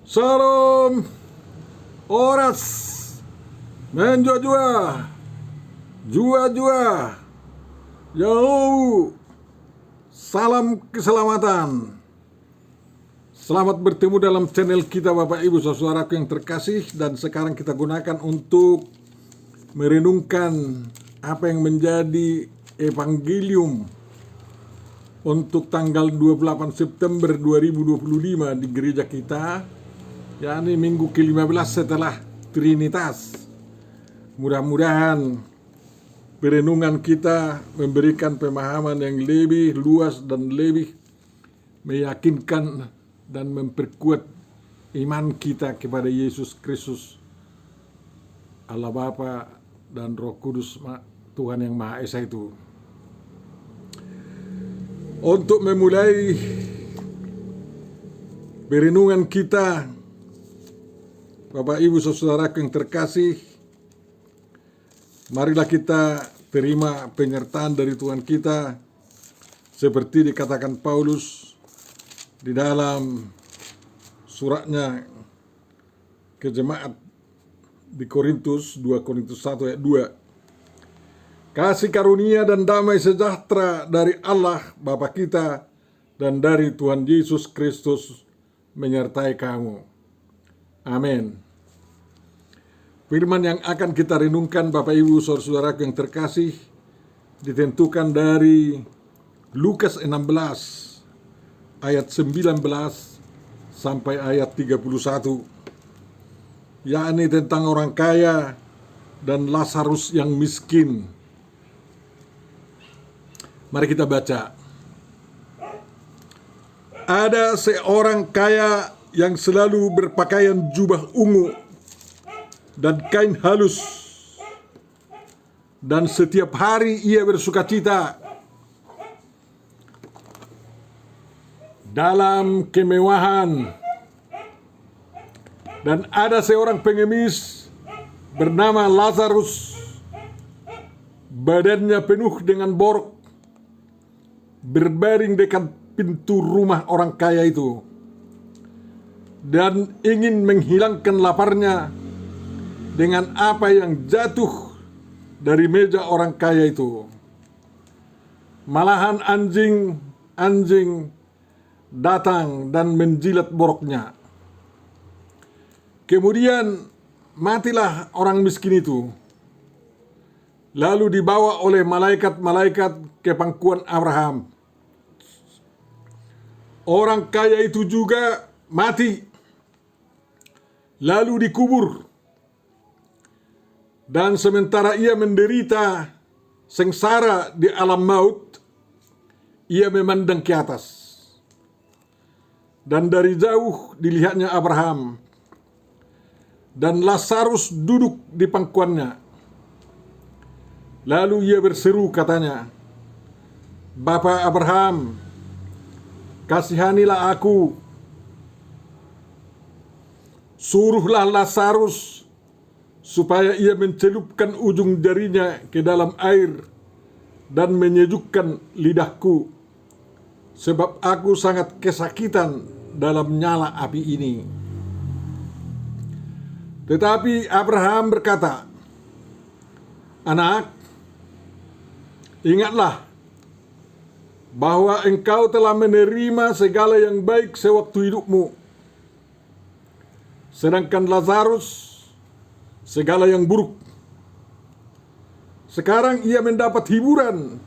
Salam oras menjua-jua, jua-jua, jauh, salam keselamatan. Selamat bertemu dalam channel kita Bapak Ibu Saudaraku yang terkasih. Dan sekarang kita gunakan untuk merenungkan apa yang menjadi evangelium untuk tanggal 28 September 2025 di gereja kita, yakni minggu ke-15 setelah Trinitas. Mudah-mudahan perenungan kita memberikan pemahaman yang lebih luas dan lebih meyakinkan dan memperkuat iman kita kepada Yesus Kristus, Allah Bapa dan Roh Kudus, Tuhan yang Maha Esa itu. Untuk memulai perenungan kita, Bapak Ibu Saudaraku yang terkasih, marilah kita terima penyertaan dari Tuhan kita seperti dikatakan Paulus di dalam suratnya ke jemaat di Korintus, 2 Korintus 1 ayat 2. Kasih karunia dan damai sejahtera dari Allah Bapa kita dan dari Tuhan Yesus Kristus menyertai kamu. Amin. Firman yang akan kita renungkan Bapak Ibu Saudara-saudaraku yang terkasih ditentukan dari Lukas 16 ayat 19 sampai ayat 31, yakni tentang orang kaya dan Lazarus yang miskin. Mari kita baca. Ada seorang kaya yang selalu berpakaian jubah ungu dan kain halus, dan setiap hari ia bersukacita dalam kemewahan. Dan ada seorang pengemis bernama Lazarus, badannya penuh dengan borok, berbaring dekat pintu rumah orang kaya itu, dan ingin menghilangkan laparnya dengan apa yang jatuh dari meja orang kaya itu. Malahan anjing datang dan menjilat boroknya. Kemudian matilah orang miskin itu, lalu dibawa oleh malaikat-malaikat ke pangkuan Abraham. Orang kaya itu juga mati, lalu dikubur. Dan sementara ia menderita sengsara di alam maut, ia memandang ke atas. Dan dari jauh dilihatnya Abraham, dan Lazarus duduk di pangkuannya. Lalu ia berseru katanya, "Bapa Abraham, kasihanilah aku. Suruhlah Lazarus supaya ia mencelupkan ujung jarinya ke dalam air dan menyejukkan lidahku, sebab aku sangat kesakitan dalam nyala api ini." Tetapi Abraham berkata, "Anak, ingatlah bahwa engkau telah menerima segala yang baik sewaktu hidupmu, sedangkan Lazarus segala yang buruk. Sekarang ia mendapat hiburan,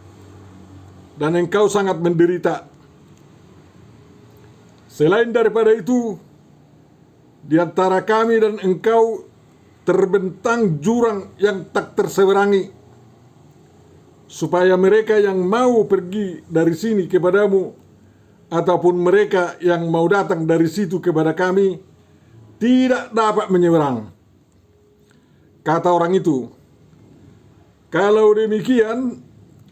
dan engkau sangat menderita. Selain daripada itu, di antara kami dan engkau terbentang jurang yang tak terseberangi, supaya mereka yang mau pergi dari sini kepadamu ataupun mereka yang mau datang dari situ kepada kami tidak dapat menyeberang." Kata orang itu, "Kalau demikian,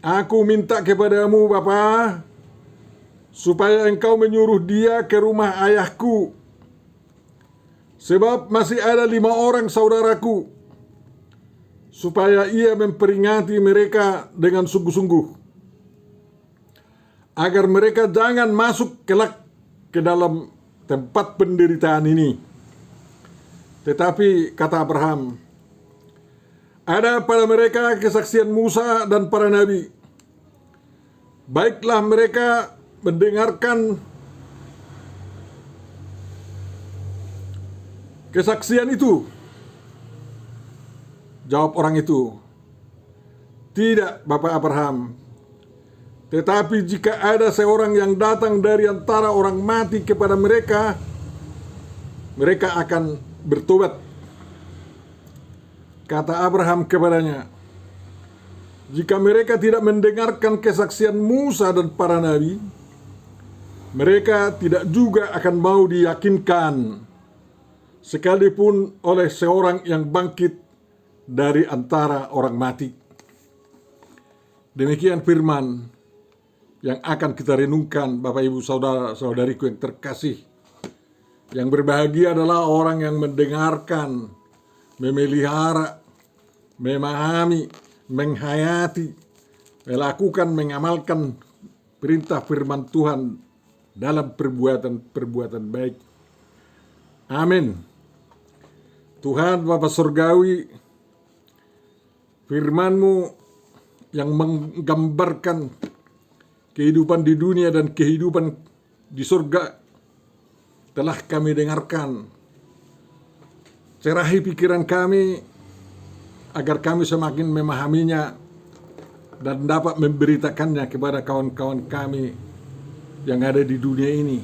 aku minta kepadamu Bapa, supaya engkau menyuruh dia ke rumah ayahku, sebab masih ada 5 orang saudaraku, supaya ia memperingati mereka dengan sungguh-sungguh, agar mereka jangan masuk kelak ke dalam tempat penderitaan ini." Tetapi kata Abraham, ada pada mereka kesaksian Musa dan para nabi. Baiklah mereka mendengarkan kesaksian itu. Jawab orang itu, tidak, Bapak Abraham. Tetapi jika ada seorang yang datang dari antara orang mati kepada mereka, mereka akan bertobat. Kata Abraham kepadanya, jika mereka tidak mendengarkan kesaksian Musa dan para nabi, mereka tidak juga akan mau diyakinkan, sekalipun oleh seorang yang bangkit dari antara orang mati. Demikian firman yang akan kita renungkan, Bapak Ibu Saudara-saudariku yang terkasih. Yang berbahagia adalah orang yang mendengarkan, memelihara, memahami, menghayati, melakukan, mengamalkan perintah firman Tuhan dalam perbuatan-perbuatan baik. Amin. Tuhan Bapa Surgawi, firman-Mu yang menggambarkan kehidupan di dunia dan kehidupan di surga telah kami dengarkan. Cerahi pikiran kami agar kami semakin memahaminya dan dapat memberitakannya kepada kawan-kawan kami yang ada di dunia ini.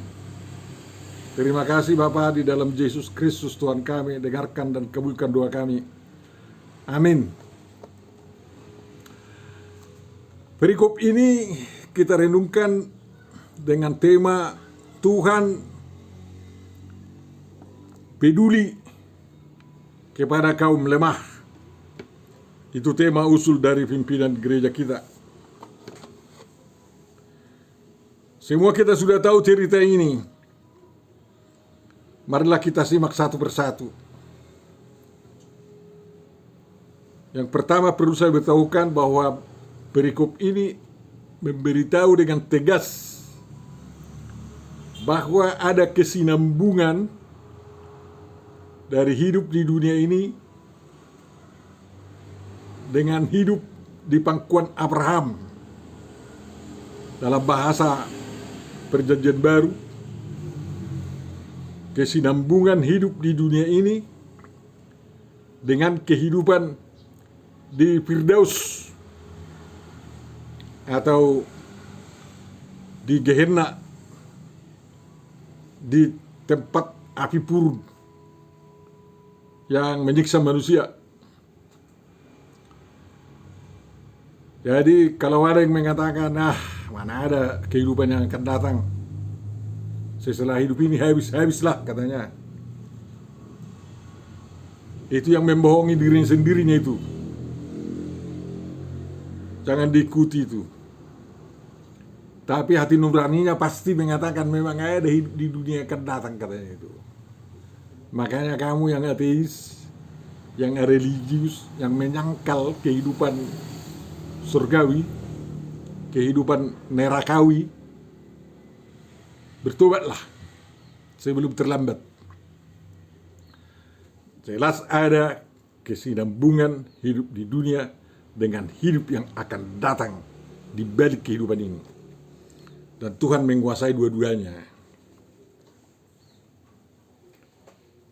Terima kasih Bapa, di dalam Yesus Kristus Tuhan kami, dengarkan dan kabulkan doa kami. Amin. Perikop ini kita renungkan dengan tema Tuhan peduli kepada kaum lemah. Itu tema usul dari pimpinan gereja kita. Semua kita sudah tahu cerita ini. Marilah kita simak satu persatu. Yang pertama perlu saya beritahukan bahwa perikop ini memberitahu dengan tegas bahwa ada kesinambungan dari hidup di dunia ini dengan hidup di pangkuan Abraham. Dalam bahasa Perjanjian Baru, kesinambungan hidup di dunia ini dengan kehidupan di Firdaus atau di Gehenna, di tempat api purun yang menyiksa manusia. Jadi kalau ada yang mengatakan, mana ada kehidupan yang akan datang setelah hidup ini, habislah katanya. Itu yang membohongi diri sendirinya itu. Jangan diikuti itu. Tapi hati nuraninya pasti mengatakan memang ada hidup di dunia akan datang katanya itu. Makanya kamu yang ateis, yang religius, yang menyangkal kehidupan surgawi, kehidupan nerakawi, bertobatlah sebelum terlambat. Jelas ada kesinambungan hidup di dunia dengan hidup yang akan datang di balik kehidupan ini. Dan Tuhan menguasai dua-duanya.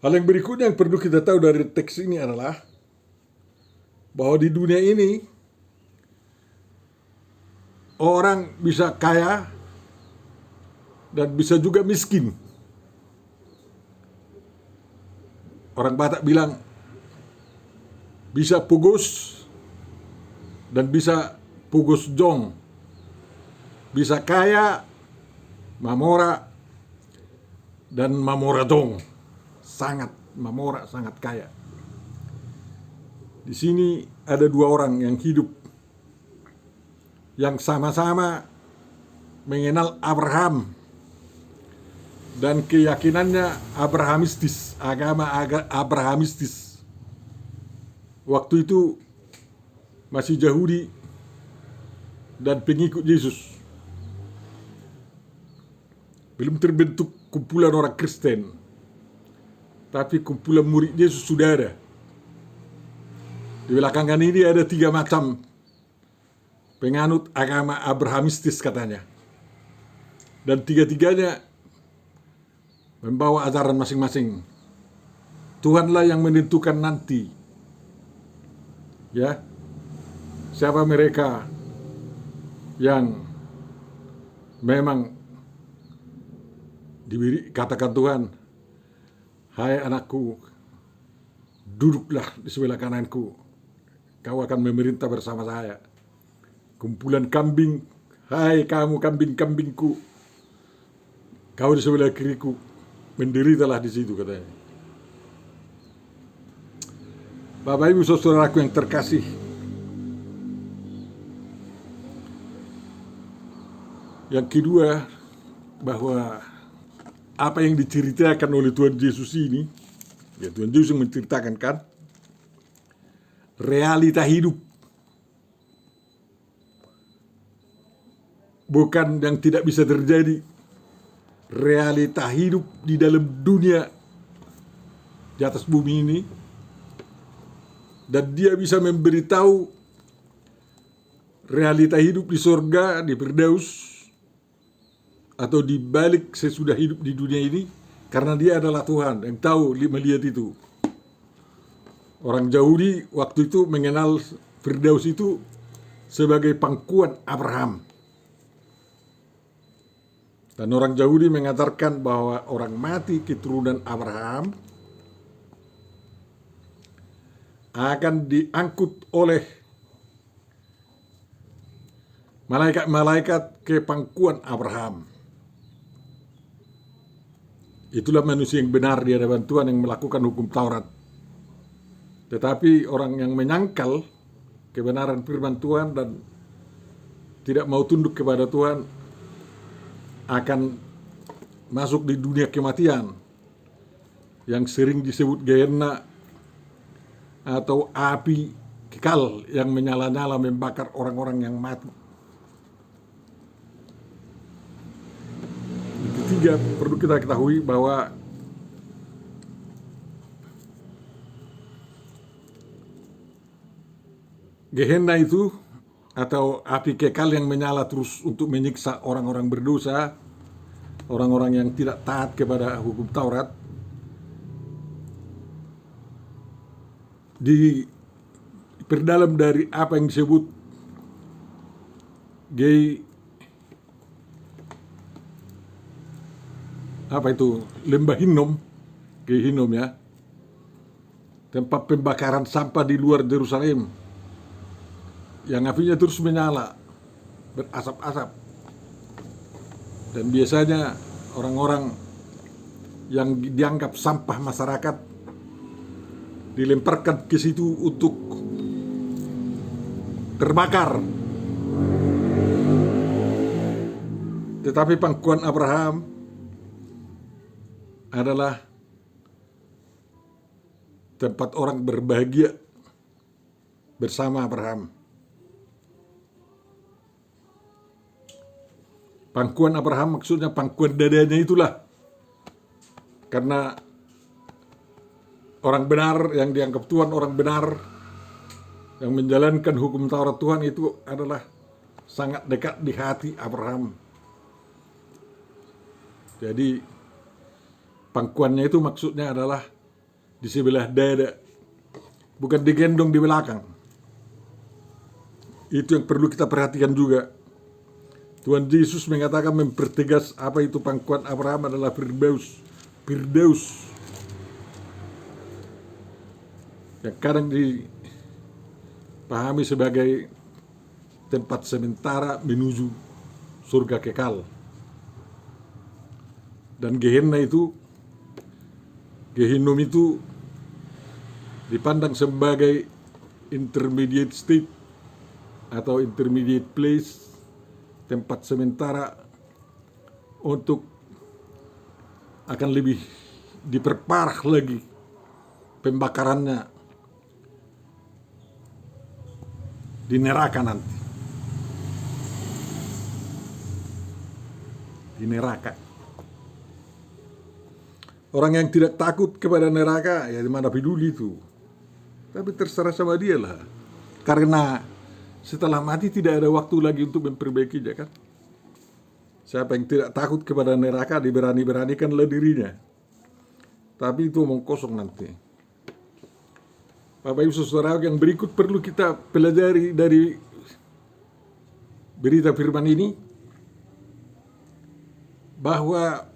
Hal yang berikutnya yang perlu kita tahu dari teks ini adalah bahwa di dunia ini orang bisa kaya dan bisa juga miskin. Orang Batak bilang bisa pugus dan bisa pugus jong. Bisa kaya, mamora, dan mamora dong. Sangat mamora, sangat kaya. Di sini ada dua orang yang hidup, yang sama-sama mengenal Abraham dan keyakinannya Abrahamistis, agama Abrahamistis. Waktu itu masih Yahudi dan pengikut Yesus. Belum terbentuk kumpulan orang Kristen. tapi kumpulan murid Yesus sudah ada. Di belakangan ini ada 3 macam penganut agama Abrahamistis katanya. Dan 3-tiganya membawa ajaran masing-masing. Tuhanlah yang menentukan nanti. Ya. Siapa mereka yang memang diberi, katakan Tuhan, hai anakku, duduklah di sebelah kananku, kau akan memerintah bersama saya. Kumpulan kambing, hai kamu kambing-kambingku, kau di sebelah kiriku, menderitalah di situ katanya. Bapak Ibu saudaraku yang terkasih, yang kedua, bahwa apa yang diceritakan oleh Tuhan Yesus ini, ya Tuhan Yesus yang menceritakan kan, realita hidup. Bukan yang tidak bisa terjadi. Realita hidup di dalam dunia, di atas bumi ini. Dan dia bisa memberitahu realita hidup di sorga, di Firdaus, atau di balik sesudah hidup di dunia ini, karena dia adalah Tuhan yang tahu melihat itu. Orang Yahudi waktu itu mengenal Firdaus itu sebagai pangkuan Abraham. Dan orang Yahudi mengatakan bahwa orang mati keturunan Abraham akan diangkut oleh malaikat-malaikat ke pangkuan Abraham. Itulah manusia yang benar di hadapan Tuhan yang melakukan hukum Taurat. Tetapi orang yang menyangkal kebenaran firman Tuhan dan tidak mau tunduk kepada Tuhan akan masuk di dunia kematian yang sering disebut Gehenna atau api kekal yang menyala-nyala membakar orang-orang yang mati. Ketiga, perlu kita ketahui bahwa Gehenna itu atau api kekal yang menyala terus untuk menyiksa orang-orang berdosa, orang-orang yang tidak taat kepada hukum Taurat, diperdalam dari apa yang disebut lembah Hinnom, Hinnom ya, tempat pembakaran sampah di luar Yerusalem, yang apinya terus menyala, berasap-asap. Dan biasanya orang-orang yang dianggap sampah masyarakat dilemparkan ke situ untuk terbakar. Tetapi pangkuan Abraham adalah tempat orang berbahagia bersama Abraham. Pangkuan Abraham maksudnya pangkuan dadanya itulah. Karena orang benar yang dianggap Tuhan, orang benar yang menjalankan hukum Taurat Tuhan itu adalah sangat dekat di hati Abraham. Jadi pangkuannya itu maksudnya adalah di sebelah dada, bukan digendong di belakang. Itu yang perlu kita perhatikan juga. Tuhan Yesus mengatakan, mempertegas apa itu pangkuan Abraham adalah Firdaus. Firdaus yang kadang dipahami sebagai tempat sementara menuju surga kekal. Dan Gehenna itu, Gehinnom itu dipandang sebagai intermediate state atau intermediate place, tempat sementara untuk akan lebih diperparah lagi pembakarannya di neraka nanti. Di neraka. Orang yang tidak takut kepada neraka, ya mana peduli itu. Tapi terserah sama dia lah. Karena setelah mati tidak ada waktu lagi untuk memperbaikinya kan. Siapa yang tidak takut kepada neraka diberani-beranikanlah dirinya. Tapi itu omong kosong nanti. Bapak Ibu Saudara, yang berikut perlu kita pelajari dari berita firman ini, bahwa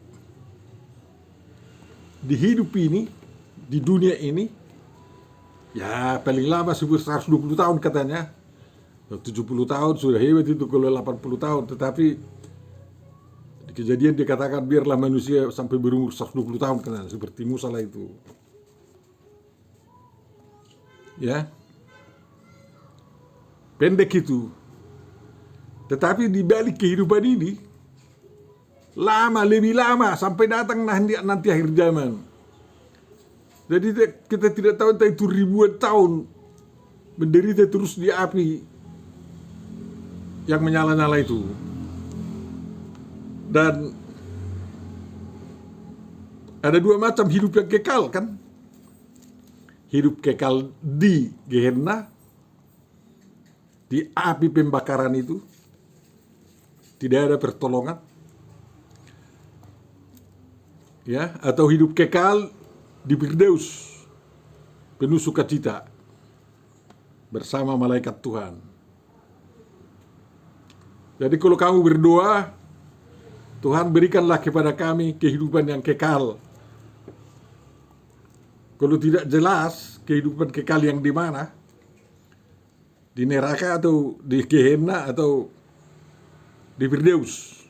di hidup ini, di dunia ini, ya paling lama 120 tahun katanya. 70 tahun sudah hebat itu kalau 80 tahun. Tetapi di kejadian dikatakan biarlah manusia sampai berumur 120 tahun katanya, seperti Musa lah itu. Ya, pendek itu. Tetapi di balik kehidupan ini, lama, lebih lama, sampai datang nanti akhir zaman. Jadi kita tidak tahu entah itu ribuan tahun menderita terus di api yang menyala-nyala itu. Dan ada dua macam hidup yang kekal kan. Hidup kekal di Gehenna, di api pembakaran itu, tidak ada pertolongan. Ya, atau hidup kekal di Firdaus, penuh sukacita bersama malaikat Tuhan. Jadi kalau kamu berdoa, Tuhan berikanlah kepada kami kehidupan yang kekal. Kalau tidak jelas kehidupan kekal yang di mana, di neraka atau di Gehenna atau di Firdaus.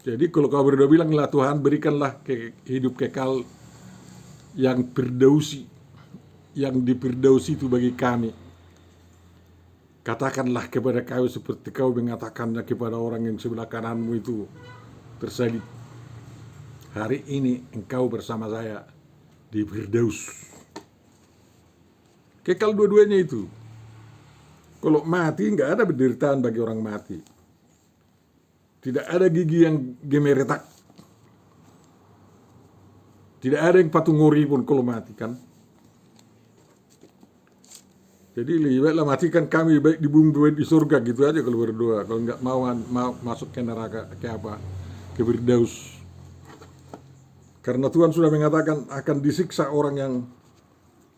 Jadi kalau kau berdoa bilanglah, Tuhan berikanlah hidup kekal yang firdausi, yang di Firdaus itu bagi kami. Katakanlah kepada kau seperti kau mengatakannya kepada orang yang sebelah kananmu itu tersalib. Hari ini engkau bersama saya di Firdaus. Kekal dua-duanya itu. Kalau mati nggak ada penderitaan bagi orang mati. Tidak ada gigi yang gemeretak. Tidak ada yang patung ngori pun kalau mati kan. Jadi lebih baiklah matikan kami baik di bumi baik di surga gitu aja kalau berdoa. Kalau nggak mau masuk ke neraka, ke apa? Ke Firdaus. Karena Tuhan sudah mengatakan akan disiksa orang yang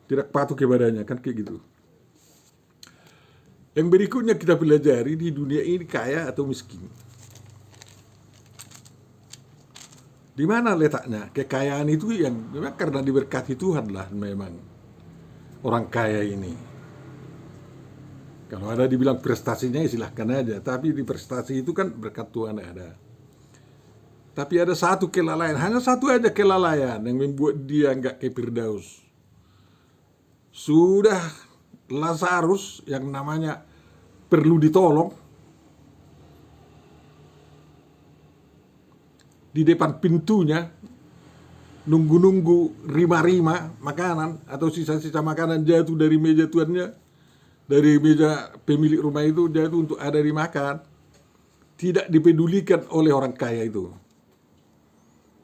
tidak patuh kepadanya, kan kayak gitu. Yang berikutnya kita pelajari, di dunia ini kaya atau miskin. Di mana letaknya? Kekayaan itu yang memang karena diberkati Tuhan lah memang orang kaya ini. Kalau ada dibilang prestasinya ya silahkan aja, tapi di prestasi itu kan berkat Tuhan ada. Tapi ada satu kelalaian, hanya satu aja kelalaian yang membuat dia enggak ke Firdaus. Sudah Lazarus yang namanya perlu ditolong, di depan pintunya nunggu-nunggu rima-rima makanan atau sisa-sisa makanan jatuh dari meja tuannya, dari meja pemilik rumah itu jatuh untuk ada dimakan. Tidak dipedulikan oleh orang kaya itu.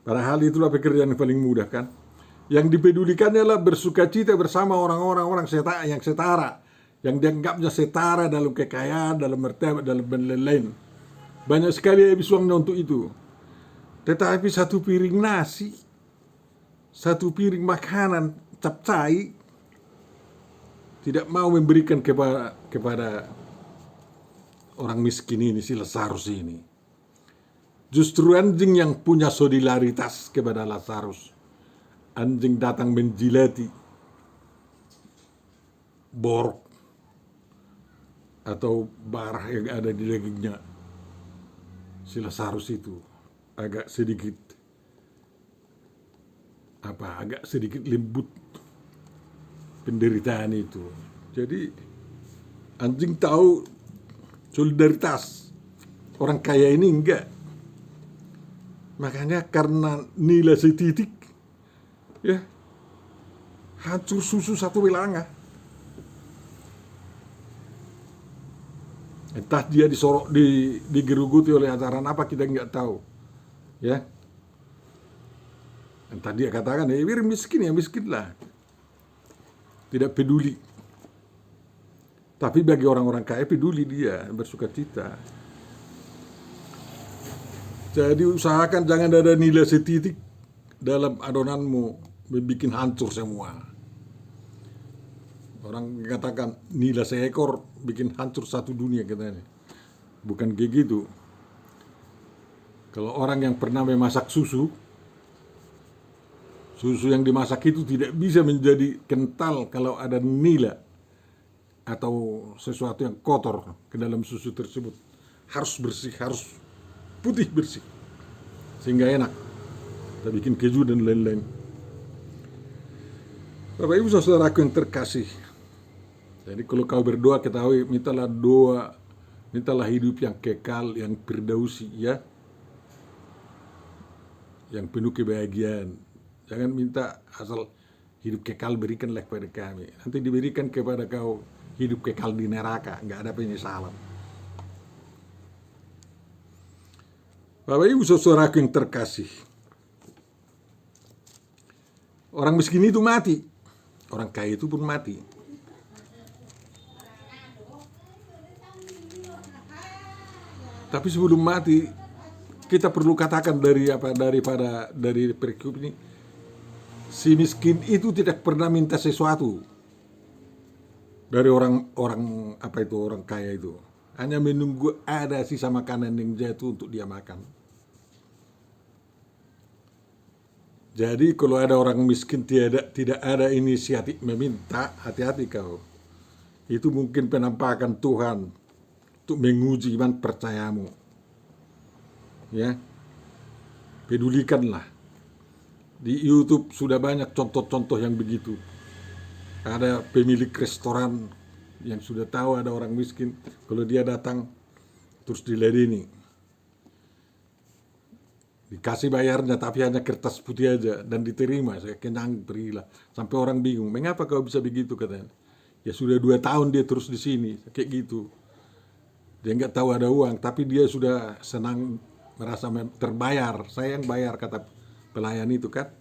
Padahal itulah pekerjaan yang paling mudah kan. Yang dipedulikannya adalah bersukacita bersama orang-orang yang setara, yang dianggapnya setara dalam kekayaan, dalam martabat, dalam lain-lain. Banyak sekali habis uangnya untuk itu. Tetapi satu piring nasi, satu piring makanan capcai, tidak mau memberikan kepada orang miskin ini, si Lazarus ini. Justru anjing yang punya solidaritas kepada Lazarus. Anjing datang menjilati borok atau barah yang ada di dagingnya si Lazarus itu. Agak sedikit lembut penderitaan itu. Jadi anjing tahu solidaritas, orang kaya ini enggak. Makanya karena nilai setitik, ya hancur susu satu wilanga. Entah dia digeruguti oleh ajaran apa kita nggak tahu. Ya, Entah dia katakan, biar miskin ya miskinlah. Tidak peduli. Tapi bagi orang-orang kaya peduli dia, bersuka cita. Jadi usahakan jangan ada nilai setitik dalam adonanmu, membuat hancur semua. Orang katakan nilai seekor bikin hancur satu dunia katanya. Bukan kayak gitu. Kalau orang yang pernah memasak susu yang dimasak itu tidak bisa menjadi kental kalau ada nila atau sesuatu yang kotor ke dalam susu tersebut. Harus bersih, harus putih bersih, sehingga enak. Kita bikin keju dan lain-lain. Bapak Ibu saudaraku yang terkasih, jadi kalau kau berdoa, ketahui mintalah hidup yang kekal, yang firdausi, ya, yang penuh kebahagiaan. Jangan minta asal hidup kekal berikanlah kepada kami. Nanti diberikan kepada kau hidup kekal di neraka, nggak ada penyesalan. Bapak Ibu saudaraku yang terkasih, orang miskin itu mati, orang kaya itu pun mati. Tapi sebelum mati, kita perlu katakan dari perikop ini, si miskin itu tidak pernah minta sesuatu dari orang kaya itu. Hanya menunggu ada sisa makanan yang jatuh untuk dia makan. Jadi kalau ada orang miskin tidak ada inisiatif meminta, hati-hati kau. Itu mungkin penampakan Tuhan untuk menguji iman percayamu. Ya, pedulikanlah. Di YouTube sudah banyak contoh-contoh yang begitu. Ada pemilik restoran yang sudah tahu ada orang miskin, kalau dia datang terus diladeni, dikasih bayarnya tapi hanya kertas putih aja dan diterima, saya kenyang berilah. Sampai orang bingung, mengapa kau bisa begitu katanya. Ya sudah 2 tahun dia terus di sini kayak gitu. Dia nggak tahu ada uang, tapi dia sudah senang, merasa terbayar. Saya yang bayar, kata pelayan itu kan.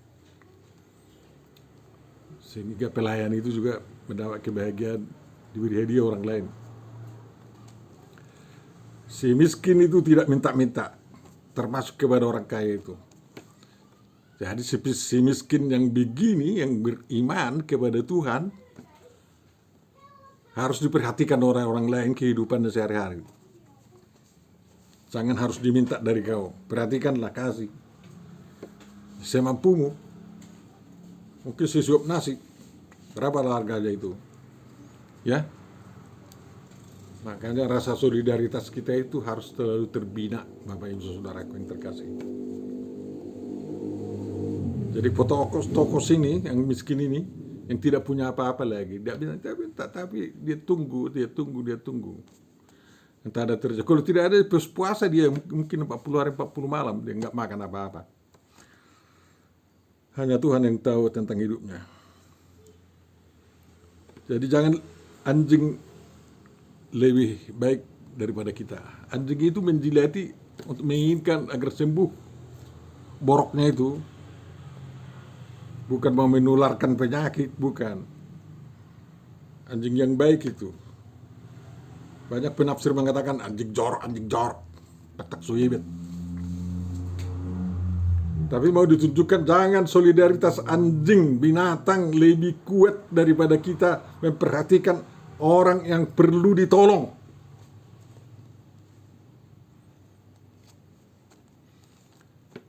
Sehingga pelayan itu juga mendapat kebahagiaan, diberi hadiah orang lain. Si miskin itu tidak minta-minta, termasuk kepada orang kaya itu. Jadi si miskin yang begini, yang beriman kepada Tuhan, harus diperhatikan orang-orang lain kehidupannya sehari-hari. Jangan harus diminta dari kau. Perhatikanlah, kasih semampumu. Mungkin sesuap nasi, berapa harganya itu, ya. Makanya rasa solidaritas kita itu harus selalu terbina, Bapak Ibu saudaraku yang terkasih. Jadi tokoh sini yang miskin ini, yang tidak punya apa-apa lagi, dia minta, tapi dia tunggu. Entah ada terjadi. Kalau tidak ada puasa dia mungkin 40 hari 40 malam dia nggak makan apa-apa. Hanya Tuhan yang tahu tentang hidupnya. Jadi jangan anjing lebih baik daripada kita. Anjing itu menjilati untuk menginginkan agar sembuh boroknya itu. Bukan mau menularkan penyakit, bukan. Anjing yang baik itu. Banyak penafsir mengatakan anjing jor, tak suyibet. Tapi mau ditunjukkan jangan solidaritas anjing, binatang lebih kuat daripada kita memperhatikan orang yang perlu ditolong.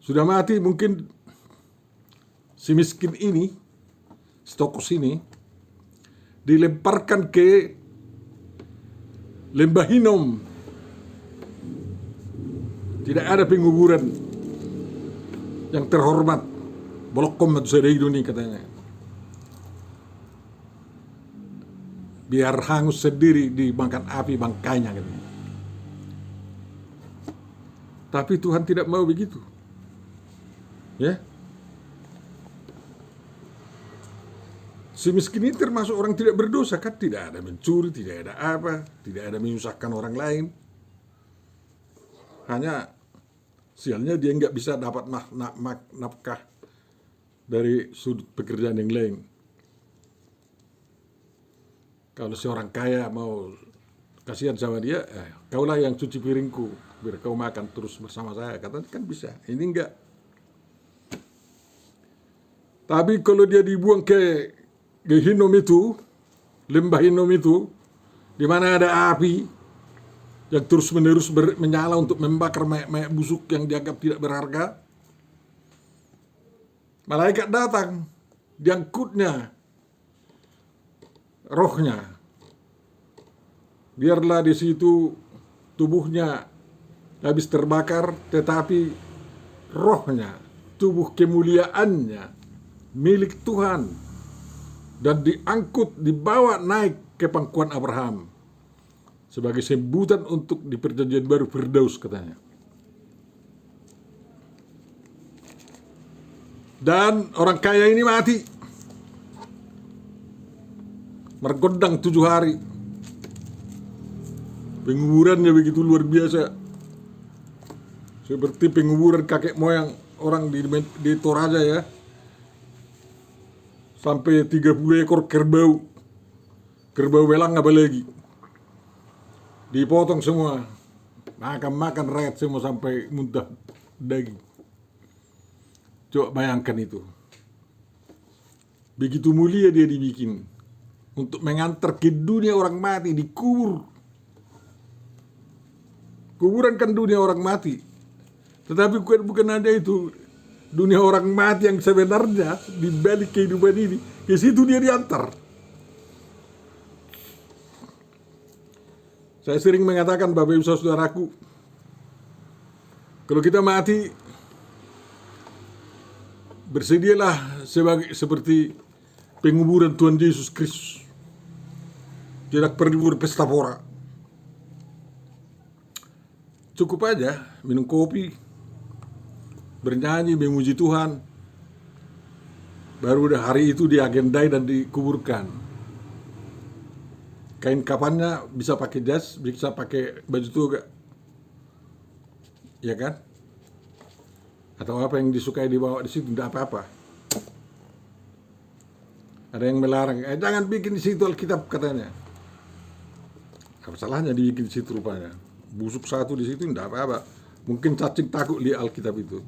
Sudah mati mungkin si miskin ini, stokos ini, dilemparkan ke Lembah Hinom. Tidak ada penguburan yang terhormat. Bolokom Madzureiduni katanya. Biar hangus sendiri dimakan api bangkainya katanya. Tapi Tuhan tidak mau begitu. Ya. Si miskin ini termasuk orang tidak berdosa kan, tidak ada mencuri, tidak ada apa, tidak ada menyusahkan orang lain. Hanya sialnya dia nggak bisa dapat nafkah dari sudut pekerjaan yang lain. Kalau seorang kaya mau kasihan sama dia, kaulah yang cuci piringku, biar kau makan terus bersama saya. Katanya kan bisa. Ini enggak. Tapi kalau dia dibuang ke Hinnom itu, lembah Hinnom itu, di mana ada api yang terus-menerus menyala untuk membakar mayat-mayat busuk yang dianggap tidak berharga, malaikat datang, diangkutnya rohnya. Biarlah di situ tubuhnya habis terbakar, tetapi rohnya, tubuh kemuliaannya, milik Tuhan, dan diangkut, dibawa naik ke pangkuan Abraham sebagai sebutan untuk di perjanjian baru Firdaus katanya. Dan orang kaya ini mati, mergodang 7 hari. Penguburannya begitu luar biasa, seperti penguburan kakek moyang orang di Toraja ya. Sampai 30 ekor kerbau belang apalagi dipotong semua, makan rakyat semua sampai muntah daging. Coba bayangkan itu, begitu mulia dia dibikin untuk mengantar ke dunia orang mati, dikubur. Kuburan kan dunia orang mati, tetapi bukan ada itu. Dunia orang mati yang sebenarnya di balik kehidupan ini, ke situ dia diantar. Saya sering mengatakan, Bapak Ibu Saudaraku, kalau kita mati, bersedialah seperti penguburan Tuhan Yesus Kristus. Tidak perlu berpesta pora. Cukup aja minum kopi, bernyanyi, memuji Tuhan, baru udah hari itu diagendai dan dikuburkan. Kain kafannya bisa pakai jas, bisa pakai baju toga, ya kan? Atau apa yang disukai dibawa di situ, tidak apa-apa. Ada yang melarang, jangan bikin di situ Alkitab katanya. Apa salahnya dibikin di situ rupanya? Busuk satu di situ tidak apa-apa. Mungkin cacing takut lihat Alkitab itu.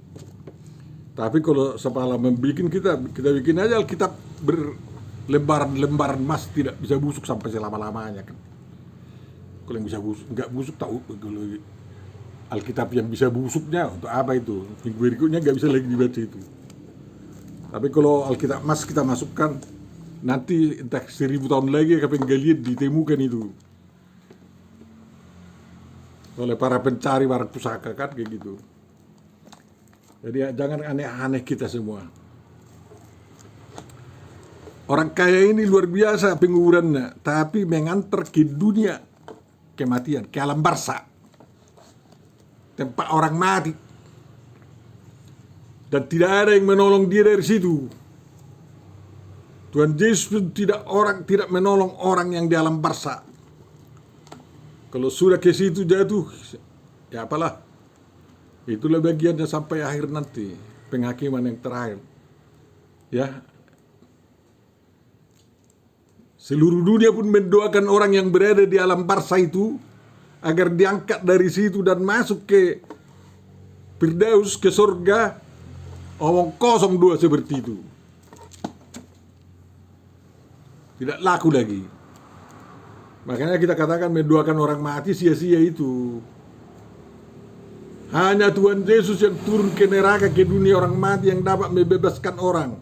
Tapi kalau sepala membikin kita bikin aja Alkitab berlembaran-lembaran emas, tidak bisa busuk sampai selama-lamanya kan. Kalau yang bisa busuk, nggak busuk tahu. Kalau Alkitab yang bisa busuknya untuk apa itu? Minggu berikutnya nggak bisa lagi dibaca itu. Tapi kalau Alkitab emas kita masukkan, nanti entah 1000 tahun lagi kapan galian ditemukan itu oleh para pencari barang pusaka kan, kayak gitu. Jadi jangan aneh-aneh kita semua. Orang kaya ini luar biasa penguburannya, tapi mengantar ke dunia kematian, ke alam barza, tempat orang mati, dan tidak ada yang menolong dia dari situ. Tuhan Yesus pun tidak menolong orang yang di alam barza. Kalau sudah ke situ jatuh, ya apalah. Itulah bagiannya sampai akhir nanti, penghakiman yang terakhir. Ya. Seluruh dunia pun mendoakan orang yang berada di alam barza itu agar diangkat dari situ dan masuk ke Firdaus, ke surga. Omong kosong dua seperti itu. Tidak laku lagi. Makanya kita katakan mendoakan orang mati sia-sia itu. Hanya Tuhan Yesus yang turun ke neraka, ke dunia orang mati, yang dapat membebaskan orang.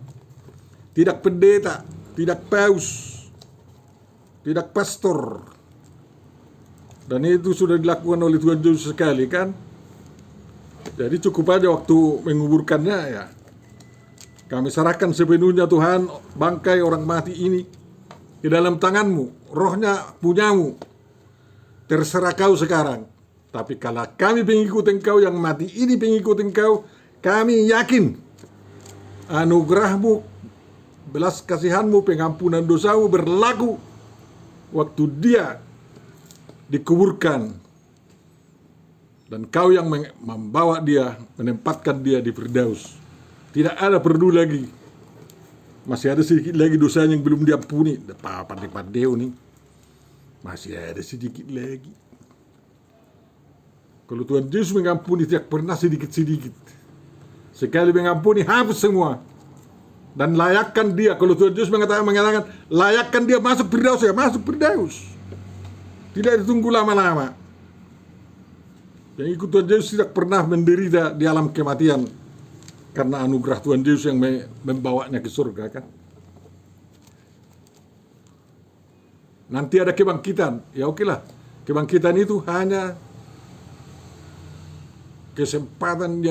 Tidak pendeta, tidak paus, tidak pastor. Dan itu sudah dilakukan oleh Tuhan Yesus sekali kan. Jadi cukup aja waktu menguburkannya ya. Kami serahkan sepenuhnya Tuhan bangkai orang mati ini di dalam tanganmu, rohnya punyamu. Terserah kau sekarang. Tapi kalau kami pengikut engkau yang mati ini pengikut engkau, kami yakin anugerahmu, belas kasihanmu, pengampunan dosamu berlaku waktu dia dikuburkan. Dan kau yang membawa dia, menempatkan dia di Firdaus. Tidak ada perlu lagi Masih ada sedikit lagi dosanya yang belum diampuni. Pandai-pandai nih. Masih ada sedikit lagi. Kalau Tuhan Yesus mengampuni tidak pernah sedikit-sedikit. Sekali mengampuni hapus semua. Dan layakkan dia. Kalau Tuhan Yesus mengatakan layakkan dia masuk Firdaus, ya masuk Firdaus. Tidak ditunggu lama-lama. Yang ikut Tuhan Yesus tidak pernah menderita di alam kematian. Karena anugerah Tuhan Yesus yang membawanya ke surga kan. Nanti ada kebangkitan. Ya oke lah. Kebangkitan itu hanya kesempatan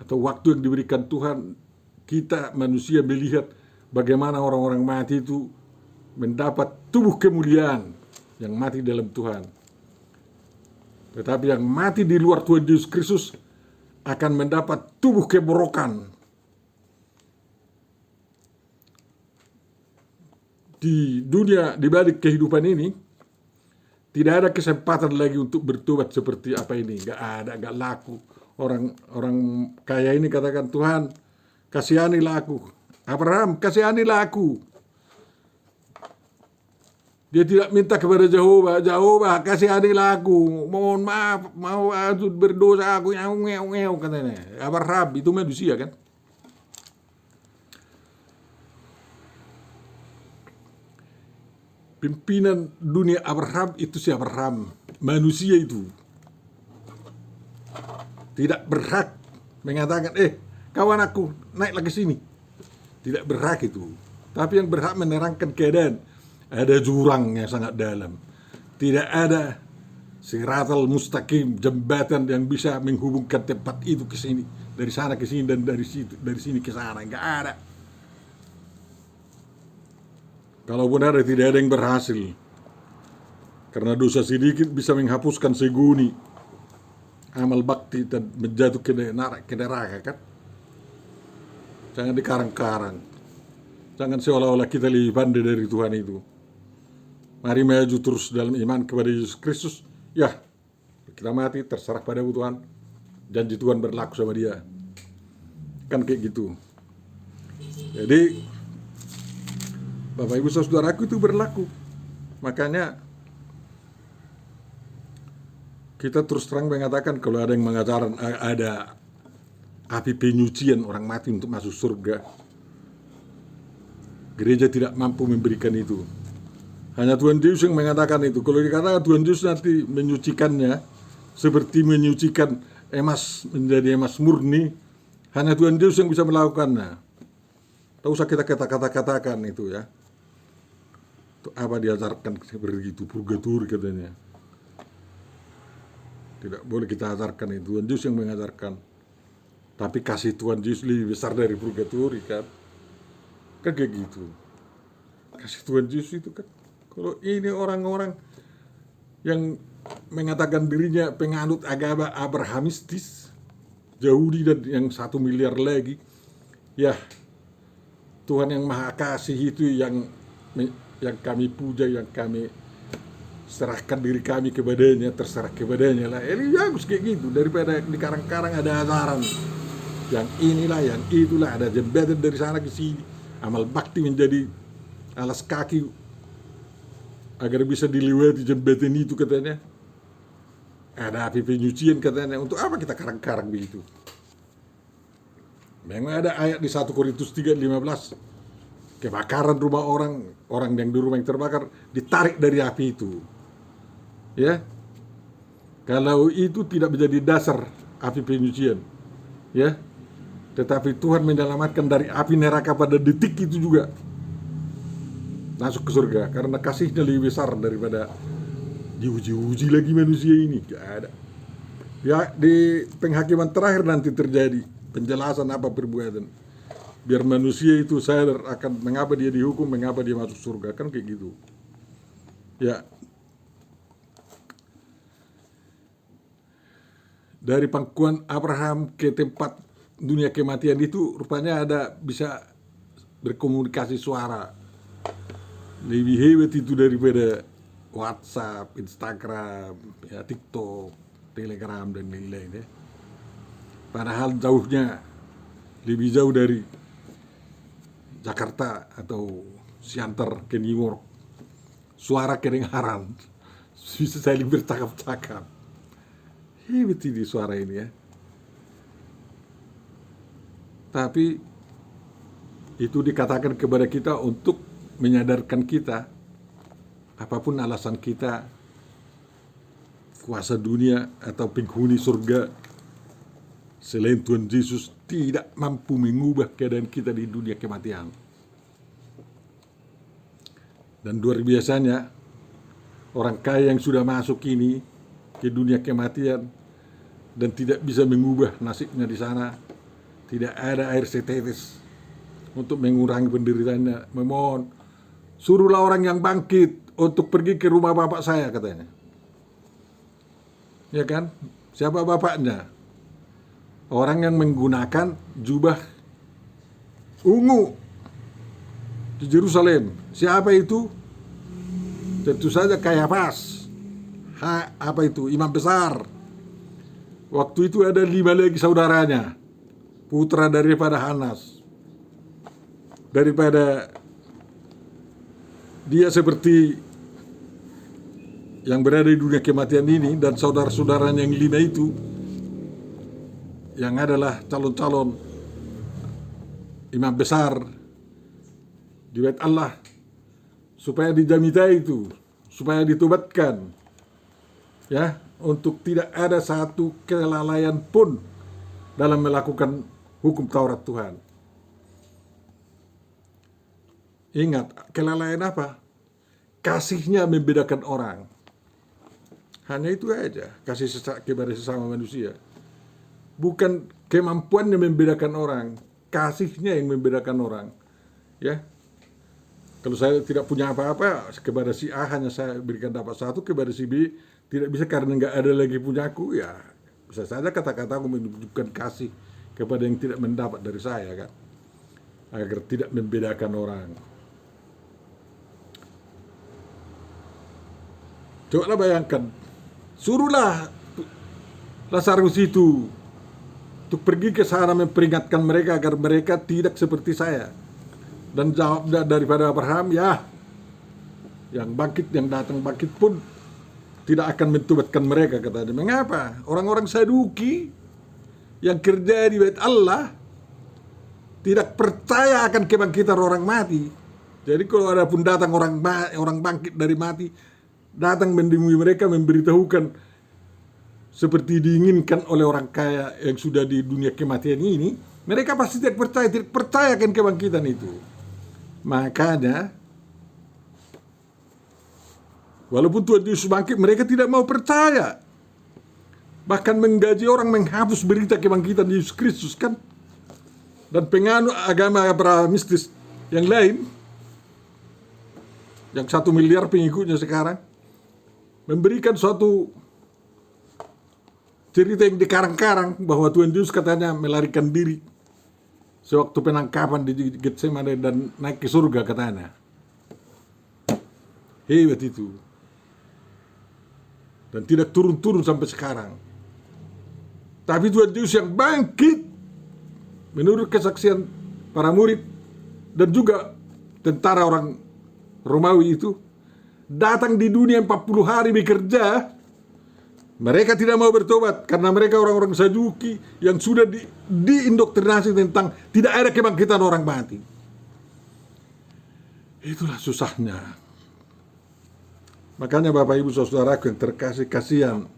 atau waktu yang diberikan Tuhan, kita manusia melihat bagaimana orang-orang mati itu mendapat tubuh kemuliaan yang mati dalam Tuhan. Tetapi yang mati di luar Tuhan Yesus Kristus akan mendapat tubuh keborokan. Di dunia, di balik kehidupan ini, tidak ada kesempatan lagi untuk bertobat seperti apa ini. Gak ada, gak laku. Orang kaya ini katakan, Tuhan, kasihanilah aku. Abraham, kasihanilah aku. Dia tidak minta kepada Jehovah, Jehovah kasihanilah aku. Mohon maaf, mau berdosa aku, ngeu katanya. Abraham, itu manusia kan. Pimpinan dunia Abraham itu si Abraham, manusia itu tidak berhak mengatakan, kawan aku naiklah ke sini. Tidak berhak itu. Tapi yang berhak menerangkan keadaan. Ada jurang yang sangat dalam. Tidak ada siratal mustaqim, jembatan yang bisa menghubungkan tempat itu ke sini, dari sana ke sini dan dari sini ke sana. Enggak ada. Kalaupun ada, tidak ada yang berhasil. Karena dosa sedikit bisa menghapuskan seguni amal bakti dan menjatuh ke neraka kan. Jangan dikarang-karang. Jangan seolah-olah kita lebih pandai dari Tuhan itu. Mari maju terus dalam iman kepada Yesus Kristus. Ya, kita mati terserah pada Tuhan. Janji Tuhan berlaku sama dia. Kan kayak gitu. Jadi Bapak Ibu Saudaraku itu berlaku. Makanya kita terus terang mengatakan kalau ada yang mengatakan ada api penyucian orang mati untuk masuk surga, gereja tidak mampu memberikan itu. Hanya Tuhan Yesus yang mengatakan itu. Kalau dikatakan Tuhan Yesus nanti menyucikannya seperti menyucikan emas menjadi emas murni, hanya Tuhan Yesus yang bisa melakukannya. Tak usah kita katakan itu ya. Itu apa diajarkan seperti itu, purgatori katanya. Tidak boleh kita ajarkan itu. Tuhan Yesus yang mengajarkan. Tapi kasih Tuhan Yesus lebih besar dari purgatori kan. Kan kayak gitu. Kasih Tuhan Yesus itu kan. Kalau ini orang-orang yang mengatakan dirinya penganut agama Abrahamistis, Yahudi dan yang 1 miliar lagi, ya Tuhan yang Maha Kasih itu yang kami puja, yang kami serahkan diri kami kepadanya, terserah kepadanya lah. Ini bagus kayak gitu, daripada di karang-karang ada ajaran yang inilah, yang itulah, ada jembatan dari sana ke sini, amal bakti menjadi alas kaki agar bisa dilewati jembatan itu katanya. Ada api penyucian katanya. Untuk apa kita karang-karang begitu? Memang ada ayat di 1 Korintus 3:15. Kebakaran rumah orang yang di rumah yang terbakar ditarik dari api itu. Ya. Kalau itu tidak menjadi dasar api penyucian. Ya. Tetapi Tuhan menyelamatkan dari api neraka pada detik itu juga. Masuk ke surga karena kasihnya lebih besar daripada diuji-uji lagi manusia ini. Gak ada. Ya, di penghakiman terakhir nanti terjadi penjelasan apa perbuatan, biar manusia itu sadar akan mengapa dia dihukum, mengapa dia masuk surga, kan kayak gitu ya. Dari pangkuan Abraham ke tempat dunia kematian itu rupanya ada bisa berkomunikasi suara. Lebih hebat itu daripada WhatsApp, Instagram, ya, TikTok, Telegram dan lain-lain ya. Padahal jauhnya lebih jauh dari Jakarta atau Siantar ke New York, suara kedengaran, bisa saling bercakap-cakap. Hebat ini suara ini ya. Tapi itu dikatakan kepada kita untuk menyadarkan kita, apapun alasan kita, kuasa dunia atau penghuni surga selain Tuhan Yesus tidak mampu mengubah keadaan kita di dunia kematian. Dan luar biasanya, orang kaya yang sudah masuk ini ke dunia kematian dan tidak bisa mengubah nasibnya di sana, tidak ada air setetes untuk mengurangi penderitaannya. Memohon, suruhlah orang yang bangkit untuk pergi ke rumah bapak saya, katanya. Ya kan? Siapa bapaknya? Orang yang menggunakan jubah ungu di Yerusalem. Siapa itu? Tentu saja Kayafas. Apa itu? Imam besar. Waktu itu ada 5 lagi saudaranya, putra daripada Hanas. Daripada dia seperti yang berada di dunia kematian ini, dan saudara-saudaranya yang 5 itu yang adalah calon-calon imam besar di bait Allah, supaya dijamitai itu, supaya ditobatkan, ya, untuk tidak ada satu kelalaian pun dalam melakukan hukum Taurat Tuhan. Ingat, kelalaian apa? Kasihnya membedakan orang. Hanya itu aja, kasih kepada sesama manusia. Bukan kemampuannya membedakan orang, kasihnya yang membedakan orang. Ya, kalau saya tidak punya apa-apa kepada si A, hanya saya berikan dapat satu, kepada si B tidak bisa karena nggak ada lagi punyaku, ya bisa saja kata-kataku menunjukkan kasih kepada yang tidak mendapat dari saya, kan, agar tidak membedakan orang. Coba bayangkan, suruhlah Lazarus itu untuk pergi ke sana memperingatkan mereka agar mereka tidak seperti saya. Dan jawabnya daripada Abraham, ya, yang bangkit, yang datang bangkit pun tidak akan mentobatkan mereka, katanya. Mengapa? Orang-orang Saduki yang kerja di bait Allah tidak percaya akan kebangkitan orang mati. Jadi kalau ada pun datang orang bangkit dari mati, datang menemui mereka, memberitahukan seperti diinginkan oleh orang kaya yang sudah di dunia kematian ini, mereka pasti tidak percaya akan kebangkitan itu. Makanya, walaupun Tuhan Yesus bangkit, mereka tidak mau percaya. Bahkan menggaji orang menghapus berita kebangkitan Yesus Kristus, kan? Dan penganut agama Abrahamistis yang lain, yang 1 miliar pengikutnya sekarang, memberikan suatu cerita yang dikarang-karang bahwa Tuhan Yesus katanya melarikan diri sewaktu penangkapan di Getsemane dan naik ke surga, katanya. Hebat itu. Dan tidak turun-turun sampai sekarang. Tapi Tuhan Yesus yang bangkit, menurut kesaksian para murid dan juga tentara orang Romawi itu, datang di dunia 40 hari bekerja. Mereka tidak mau bertobat karena mereka orang-orang Saduki yang sudah diindoktrinasi tentang tidak ada kebangkitan orang mati. Itulah susahnya. Makanya Bapak Ibu Saudaraku yang terkasih, kasihan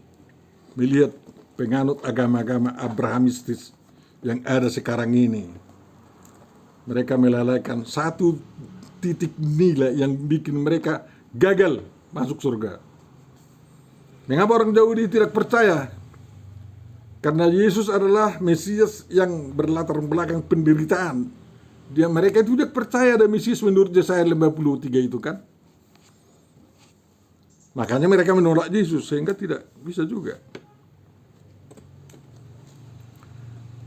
melihat penganut agama-agama Abrahamistis yang ada sekarang ini. Mereka melalaikan satu titik nilai yang bikin mereka gagal masuk surga. Mengapa orang Yahudi tidak percaya? Karena Yesus adalah Mesias yang berlatar belakang penderitaan. Mereka itu tidak percaya ada Mesias menurut Yesaya 53 itu, kan? Makanya mereka menolak Yesus, sehingga tidak bisa juga.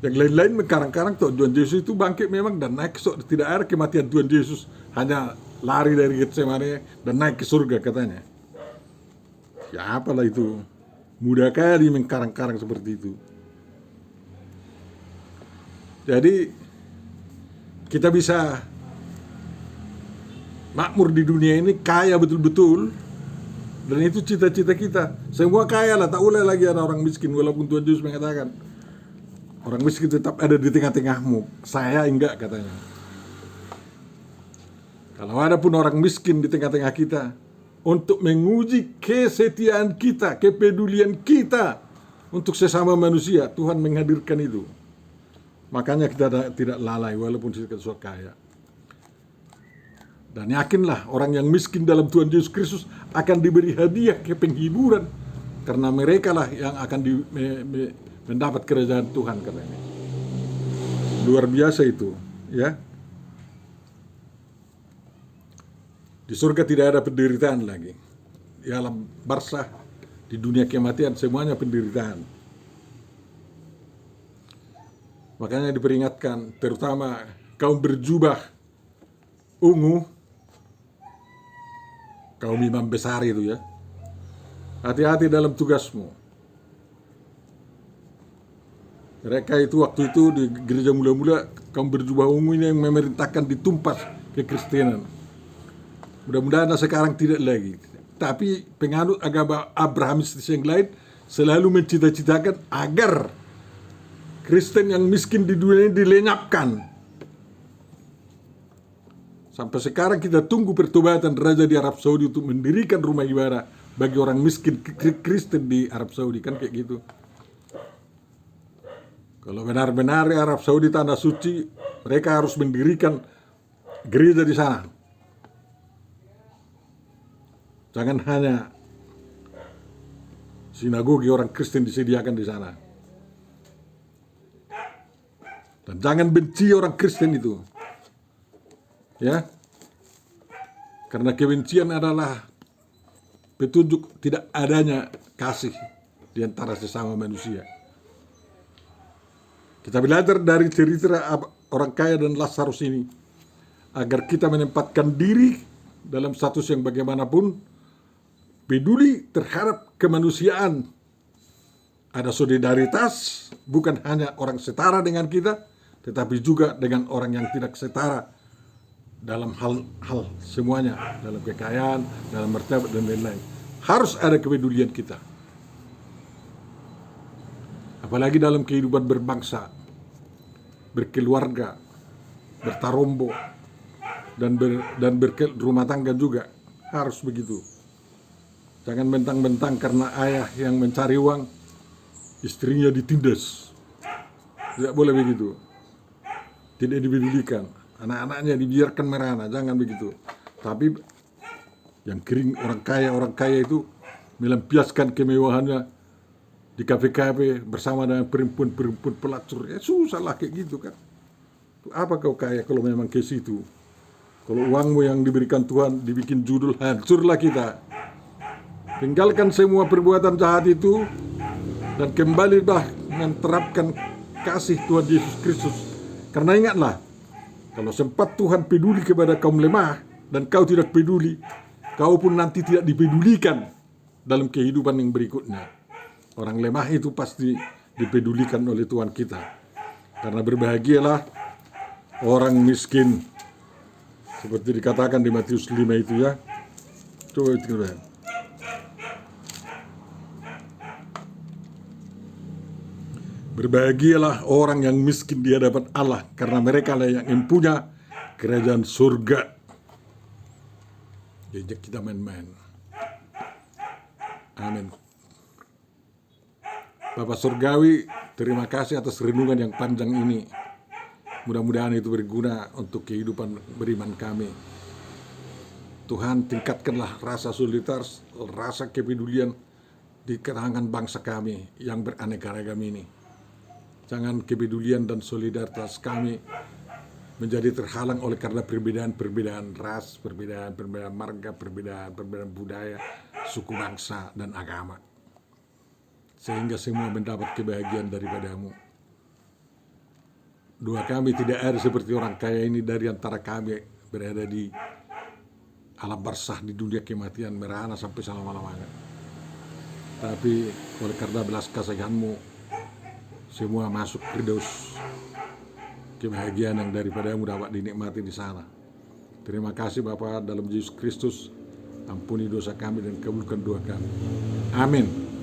Yang lain-lain karang-karang Tuhan Yesus itu bangkit memang dan naik ke surga. Tidak ada kematian Tuhan Yesus, hanya lari dari Getsemane dan naik ke surga, katanya. Ya apalah itu, mudah kali mengkarang-karang seperti itu. Jadi kita bisa makmur di dunia ini, kaya betul-betul. Dan itu cita-cita kita. Semua kaya lah, tak boleh lagi ada orang miskin. Walaupun Tuhan Yesus mengatakan, orang miskin tetap ada di tengah-tengahmu. Saya enggak, katanya. Kalau ada pun orang miskin di tengah-tengah kita, untuk menguji kesetiaan kita, kepedulian kita untuk sesama manusia, Tuhan menghadirkan itu. Makanya kita tidak lalai walaupun kita sudah kaya. Dan yakinlah orang yang miskin dalam Tuhan Yesus Kristus akan diberi hadiah ke penghiburan, karena mereka lah yang akan mendapat kerajaan Tuhan, katanya. Luar biasa itu, ya. Di surga tidak ada penderitaan lagi. Di alam barzah, di dunia kematian, semuanya penderitaan. Makanya diperingatkan, terutama kaum berjubah ungu, kaum imam besar itu, ya. Hati-hati dalam tugasmu. Mereka itu waktu itu di gereja mula-mula, kaum berjubah ungu ini yang memerintahkan ditumpas kekristenan. Mudah-mudahan sekarang tidak lagi. Tapi penganut agama Abrahamistis yang lain selalu mencita-citakan agar Kristen yang miskin di dunia ini dilenyapkan. Sampai sekarang kita tunggu pertobatan Raja di Arab Saudi untuk mendirikan rumah ibadah bagi orang miskin Kristen di Arab Saudi, kan kayak gitu. Kalau benar-benar Arab Saudi tanah suci, mereka harus mendirikan gereja di sana. Jangan hanya sinagogi orang Kristen disediakan di sana. Dan jangan benci orang Kristen itu. Ya. Karena kebencian adalah petunjuk tidak adanya kasih di antara sesama manusia. Kita belajar dari cerita orang kaya dan Lazarus ini agar kita menempatkan diri dalam status yang bagaimanapun, peduli terhadap kemanusiaan. Ada solidaritas, bukan hanya orang setara dengan kita, tetapi juga dengan orang yang tidak setara dalam hal semuanya, dalam kekayaan, dalam martabat dan lain-lain. Harus ada kepedulian kita. Apalagi dalam kehidupan berbangsa, berkeluarga, bertarombo, dan berumah tangga juga harus begitu. Jangan bentang-bentang karena ayah yang mencari uang, istrinya ditindas. Tidak boleh begitu. Tidak dipedulikan. Anak-anaknya dibiarkan merana, jangan begitu. Tapi yang kering orang kaya itu melampiaskan kemewahannya di kafe-kafe bersama dengan perempuan-perempuan pelacur. Ya susah lah kayak gitu kan. Apa kau kaya kalau memang ke situ? Kalau uangmu yang diberikan Tuhan dibikin judul, hancurlah kita. Tinggalkan semua perbuatan jahat itu dan kembalilah menerapkan kasih Tuhan Yesus Kristus. Karena ingatlah, kalau sempat Tuhan peduli kepada kaum lemah dan kau tidak peduli, kau pun nanti tidak dipedulikan dalam kehidupan yang berikutnya. Orang lemah itu pasti dipedulikan oleh Tuhan kita. Karena berbahagialah orang miskin, seperti dikatakan di Matius 5 itu, ya. Coba itu ya. Berbahagialah orang yang miskin di hadapan Allah, karena mereka lah yang mempunyai kerajaan surga. Jejak kita main-main. Amin. Bapak Surgawi, terima kasih atas renungan yang panjang ini. Mudah-mudahan itu berguna untuk kehidupan beriman kami. Tuhan, tingkatkanlah rasa solidaritas, rasa kepedulian di kalangan bangsa kami yang beraneka ragam ini. Jangan kepedulian dan solidaritas kami menjadi terhalang oleh karena perbedaan ras, perbedaan marga, perbedaan budaya, suku bangsa, dan agama. Sehingga semua mendapat kebahagiaan daripadamu. Doa kami tidak ada seperti orang kaya ini dari antara kami berada di alam barzah di dunia kematian merana sampai selama-lamanya. Tapi oleh karena belas kasihan-Mu, semua masuk firdaus, kebahagiaan yang daripadamu dapat dinikmati di sana. Terima kasih Bapa dalam Yesus Kristus. Ampuni dosa kami dan kabulkan doa kami. Amin.